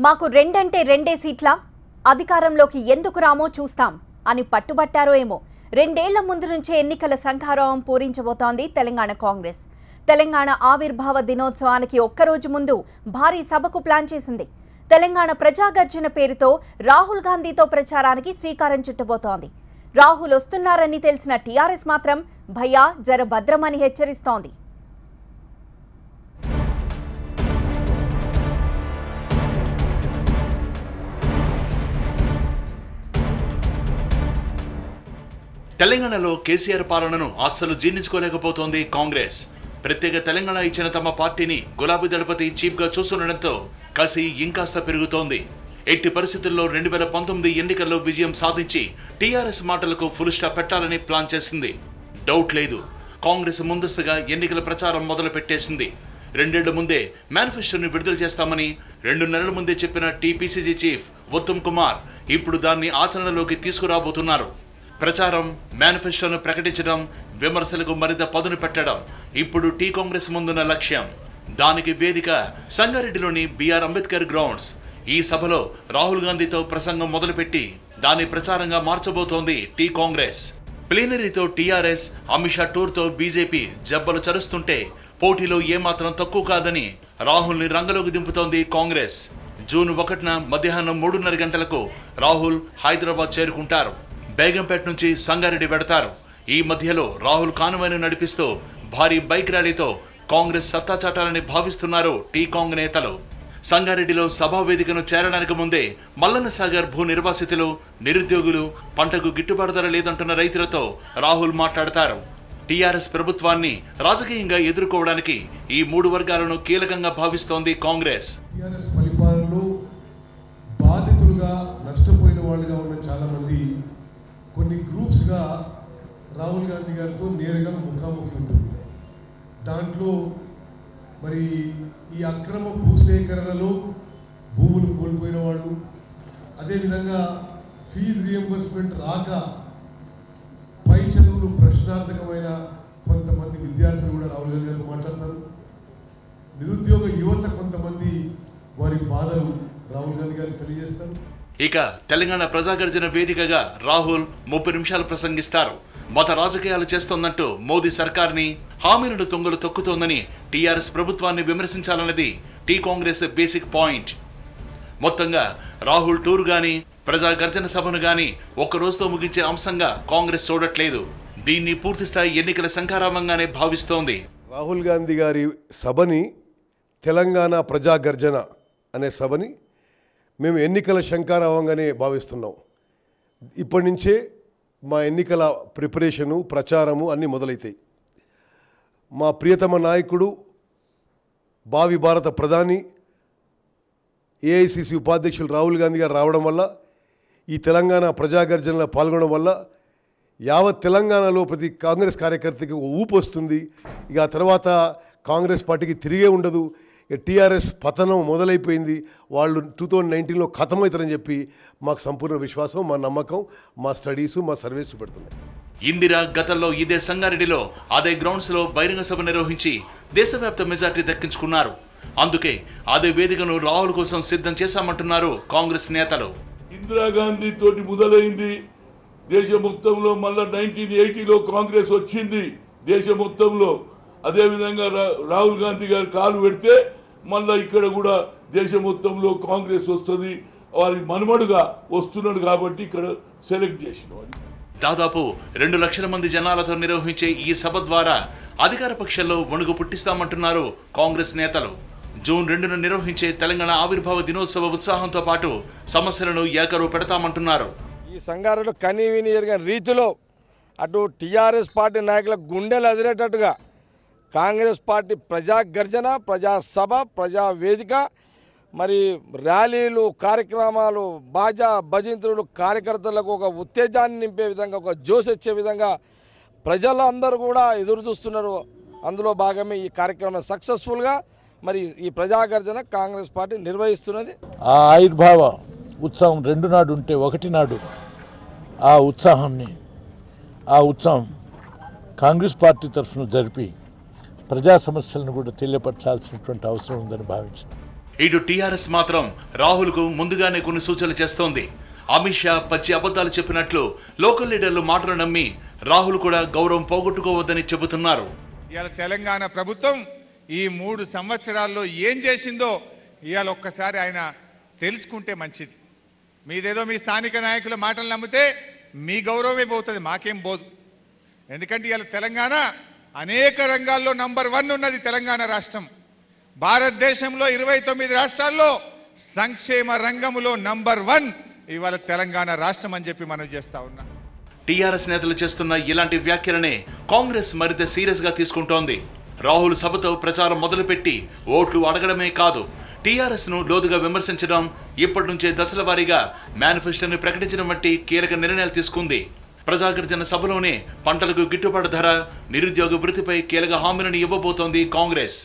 మాకు రెండంటే రెండే సీట్ల అధికారంలోకి ఎందుకు రామో చూస్తాం అని పట్టుబట్టారో ఏమో. రెండేళ్ల ముందు నుంచే ఎన్నికల సంఖారావం పూరించబోతోంది తెలంగాణ కాంగ్రెస్. తెలంగాణ ఆవిర్భావ దినోత్సవానికి ఒక్కరోజు ముందు భారీ సభకు ప్లాన్ చేసింది. తెలంగాణ ప్రజాగర్జన పేరుతో రాహుల్ గాంధీతో ప్రచారానికి శ్రీకారం చుట్టబోతోంది. రాహుల్ వస్తున్నారని తెలిసిన టీఆర్ఎస్ మాత్రం భయ్యా జర భద్రమని హెచ్చరిస్తోంది. తెలంగాణలో కేసీఆర్ పాలనను అస్సలు జీర్ణించుకోలేకపోతోంది కాంగ్రెస్. ప్రత్యేక తెలంగాణ ఇచ్చిన తమ పార్టీని గులాబీ దళపతి చీఫ్ గా చూస్తుండటంతో కసి ఇంకాస్త పెరుగుతోంది. ఎట్టి పరిస్థితుల్లో 2019 ఎన్నికల్లో విజయం సాధించి టీఆర్ఎస్ మాటలకు ఫుల్ స్టాప్ పెట్టాలని ప్లాన్ చేసింది. డౌట్ లేదు, కాంగ్రెస్ ముందస్తుగా ఎన్నికల ప్రచారం మొదలు పెట్టేసింది. 2 ఏళ్ల ముందే మేనిఫెస్టోని విడుదల చేస్తామని 2 నెలల ముందే చెప్పిన టీపీసీసీ చీఫ్ ఉత్తమ్ కుమార్ ఇప్పుడు దాన్ని ఆచరణలోకి తీసుకురాబోతున్నారు. ప్రచారం, మేనిఫెస్టోను ప్రకటించడం, విమర్శలకు మరింత పదును పెట్టడం ఇప్పుడు టీ కాంగ్రెస్ ముందున్న లక్ష్యం. దానికి వేదిక సంగారెడ్డిలోని బిఆర్ అంబేద్కర్ గ్రౌండ్స్. ఈ సభలో రాహుల్ గాంధీతో ప్రసంగం మొదలుపెట్టి దాన్ని ప్రచారంగా మార్చబోతోంది టీ కాంగ్రెస్. ప్లీనరీతో టీఆర్ఎస్, అమిత్ షా టూర్తో బీజేపీ జబ్బలు చరుస్తుంటే పోటీలో ఏమాత్రం తక్కువ కాదని రాహుల్ ని రంగంలోకి దింపుతోంది కాంగ్రెస్. జూన్ 1న మధ్యాహ్నం 3:30 గంటలకు రాహుల్ హైదరాబాద్ చేరుకుంటారు. బేగంపేట నుంచి సంగారెడ్డి పెడతారు. ఈ మధ్యలో రాహుల్ కాన్వాయ్ను నడిపిస్తూ భారీ బైక్ ర్యాలీతో కాంగ్రెస్ సత్తా చాటాలని భావిస్తున్నారు టీ కాంగ్ నేతలు. సంగారెడ్డిలో సభా వేదికను చేరడానికి ముందే మల్లన్న సాగర్ భూ నిర్వాసితులు, నిరుద్యోగులు, పంటకు గిట్టుబాటు ధర లేదంటున్న రైతులతో రాహుల్ మాట్లాడతారు. టీఆర్ఎస్ ప్రభుత్వాన్ని రాజకీయంగా ఎదుర్కోవడానికి ఈ 3 వర్గాలను కీలకంగా భావిస్తోంది కాంగ్రెస్. టీఆర్ఎస్ పరిపాలనలో బాధితులుగా నష్టపోయిన వాళ్ళుగా ఉన్న చాలా మంది కొన్ని గ్రూప్స్గా రాహుల్ గాంధీ గారితో నేరుగా ముఖాముఖి ఉంటుంది. దాంట్లో మరి ఈ అక్రమ భూసేకరణలో భూములు కోల్పోయిన వాళ్ళు, అదేవిధంగా ఫీజు రియంబర్స్మెంట్ రాక పై చదువులు ప్రశ్నార్థకమైన కొంతమంది విద్యార్థులు కూడా రాహుల్ గాంధీ గారితో మాట్లాడతారు. నిరుద్యోగ యువత కొంతమంది వారి బాధలు రాహుల్ గాంధీ గారికి తెలియజేస్తారు. ఇక తెలంగాణ ప్రజాగర్జన వేదికగా రాహుల్ 30 నిమిషాలు ప్రసంగిస్తారు. మత రాజకీయాలు చేస్తోందంటూ మోదీ సర్కార్ని, హామీలను తొంగలు తొక్కుతోందని టీఆర్ఎస్ ప్రభుత్వాన్ని విమర్శించాలన్నది టీ కాంగ్రెస్ బేసిక్ పాయింట్. మొత్తంగా రాహుల్ టూర్ గాని, ప్రజాగర్జన సభను గాని ఒక్క రోజుతో ముగించే అంశంగా కాంగ్రెస్ చూడట్లేదు. దీన్ని పూర్తిస్థాయి ఎన్నికల సంఖారామంగానే భావిస్తోంది. రాహుల్ గాంధీ గారి సభని, తెలంగాణ ప్రజాగర్జన అనే సభని మేము ఎన్నికల శంఖారావంగానే భావిస్తున్నాం. ఇప్పటి నుంచే మా ఎన్నికల ప్రిపరేషను, ప్రచారము అన్నీ మొదలవుతాయి. మా ప్రియతమ నాయకుడు, భావి భారత ప్రధాని, ఏఐసిసి ఉపాధ్యక్షులు రాహుల్ గాంధీ గారు రావడం వల్ల, ఈ తెలంగాణ ప్రజాగర్జనలో పాల్గొనడం వల్ల యావత్ తెలంగాణలో ప్రతి కాంగ్రెస్ కార్యకర్తకి ఊపు వస్తుంది. ఇక ఆ తర్వాత కాంగ్రెస్ పార్టీకి తిరిగే ఉండదు. టీఆర్ఎస్ పతనం మొదలైపోయింది, వాళ్ళు 2019లో ఖతమవుతారని చెప్పి మాకు సంపూర్ణ విశ్వాసం, మా నమ్మకం, మా స్టడీసు, మా సర్వేస్ పెడుతున్నాయి. ఇందిరా గతంలో ఇదే సంగారెడ్డిలో అదే గ్రౌండ్స్ లో బహిరంగ సభ నిర్వహించి దేశవ్యాప్త మెజార్టీ దక్కించుకున్నారు. అందుకే అదే వేదికను రాహుల్ కోసం సిద్ధం చేశామంటున్నారు కాంగ్రెస్ నేతలు. ఇందిరాగాంధీ తోటి మొదలైంది దేశ మొత్తంలో, మళ్ళా 1980లో కాంగ్రెస్ వచ్చింది దేశ మొత్తంలో. అదేవిధంగా రాహుల్ గాంధీ గారు కాలు పెడితే మళ్ళీ ఇక్కడ కూడా దేశ మొత్తంలో కాంగ్రెస్ వస్తుంది. వారి మనుమడుగా వస్తున్నాడు కాబట్టి ఇక్కడ సెలెక్ట్ చేసిన దాదాపు 2 లక్షల మంది జనాలతో నిర్వహించే ఈ సభ ద్వారా అధికార పక్షంలో వణుగు పుట్టిస్తామంటున్నారు కాంగ్రెస్ నేతలు. జూన్ 2న నిర్వహించే తెలంగాణ ఆవిర్భావ దినోత్సవ ఉత్సాహంతో పాటు సమస్యలను ఏకరువు పెడతామంటున్నారు. ఈ సంగారెడ్డిలో కనీవిని జరిగిన రీతిలో అటు టీఆర్ఎస్ పార్టీ నాయకుల గుండెలు అదిరేటట్టుగా కాంగ్రెస్ పార్టీ ప్రజాగర్జన, ప్రజాసభ, ప్రజావేదిక, మరి ర్యాలీలు, కార్యక్రమాలు, బాజా భజంత్రులు కార్యకర్తలకు ఒక ఉత్తేజాన్ని నింపే విధంగా, ఒక జోష్ వచ్చే విధంగా ప్రజలందరూ కూడా ఎదురు చూస్తున్నారు. అందులో భాగమే ఈ కార్యక్రమం సక్సెస్ఫుల్గా మరి ఈ ప్రజాగర్జన కాంగ్రెస్ పార్టీ నిర్వహిస్తున్నది. ఆ ఆవిర్భావ ఉత్సవం 2 నాడు ఉంటే 1 నాడు ఆ ఉత్సవం కాంగ్రెస్ పార్టీ తరఫున జరిపి ప్రజా సమస్యలను కూడా తెలియపరచాల్సినటువంటి అవసరం ఉందని భావించారు. ఇటు టీఆర్ఎస్ మాత్రం రాహుల్కు ముందుగానే కొన్ని సూచనలు చేస్తోంది. అమిత్ షా పచ్చి అబద్ధాలు చెప్పినట్లు లోకల్ లీడర్లు మాటలు నమ్మి రాహుల్ కూడా గౌరవం పోగొట్టుకోవద్దని చెబుతున్నారు. ఇవాళ తెలంగాణ ప్రభుత్వం ఈ 3 సంవత్సరాల్లో ఏం చేసిందో ఇవాళ ఒక్కసారి ఆయన తెలుసుకుంటే మంచిది. మీదేదో మీ స్థానిక నాయకుల మాటలు నమ్మితే మీ గౌరవమే పోతుంది, మాకేం పోదు. ఎందుకంటే ఇవాళ తెలంగాణ అనేక రంగాల్లో నంబర్ 1 ఉన్నది. తెలంగాణ రాష్ట్రం భారతదేశంలో 29 రాష్ట్రాల్లో సంక్షేమ రంగంలో నంబర్ 1 ఇవాళ తెలంగాణ రాష్ట్రం అని చెప్పి మనం చేస్తా ఉన్నాం. టీఆర్ఎస్ నేతలు చేస్తున్న ఇలాంటి వ్యాఖ్యలనే కాంగ్రెస్ మరింత సీరియస్ గా తీసుకుంటోంది. రాహుల్ సభతో ప్రచారం మొదలుపెట్టి ఓట్లు అడగడమే కాదు, టీఆర్ఎస్ ను లోతుగా విమర్శించడం, ఇప్పటి నుంచే దశల వారీగా మేనిఫెస్టోని ప్రకటించడం వంటి కీలక నిర్ణయాలు తీసుకుంది. ప్రజాగర్జన సభలోనే పంటలకు గిట్టుబాటు ధర, నిరుద్యోగ వృత్తిపై కీలక హామీలను ఇవ్వబోతోంది కాంగ్రెస్.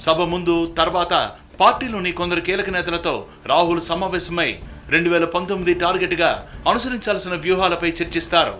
సభ ముందు తర్వాత పార్టీలోని కొందరు కీలక నేతలతో రాహుల్ సమావేశమై 2019 టార్గెట్ గా అనుసరించాల్సిన వ్యూహాలపై చర్చిస్తారు.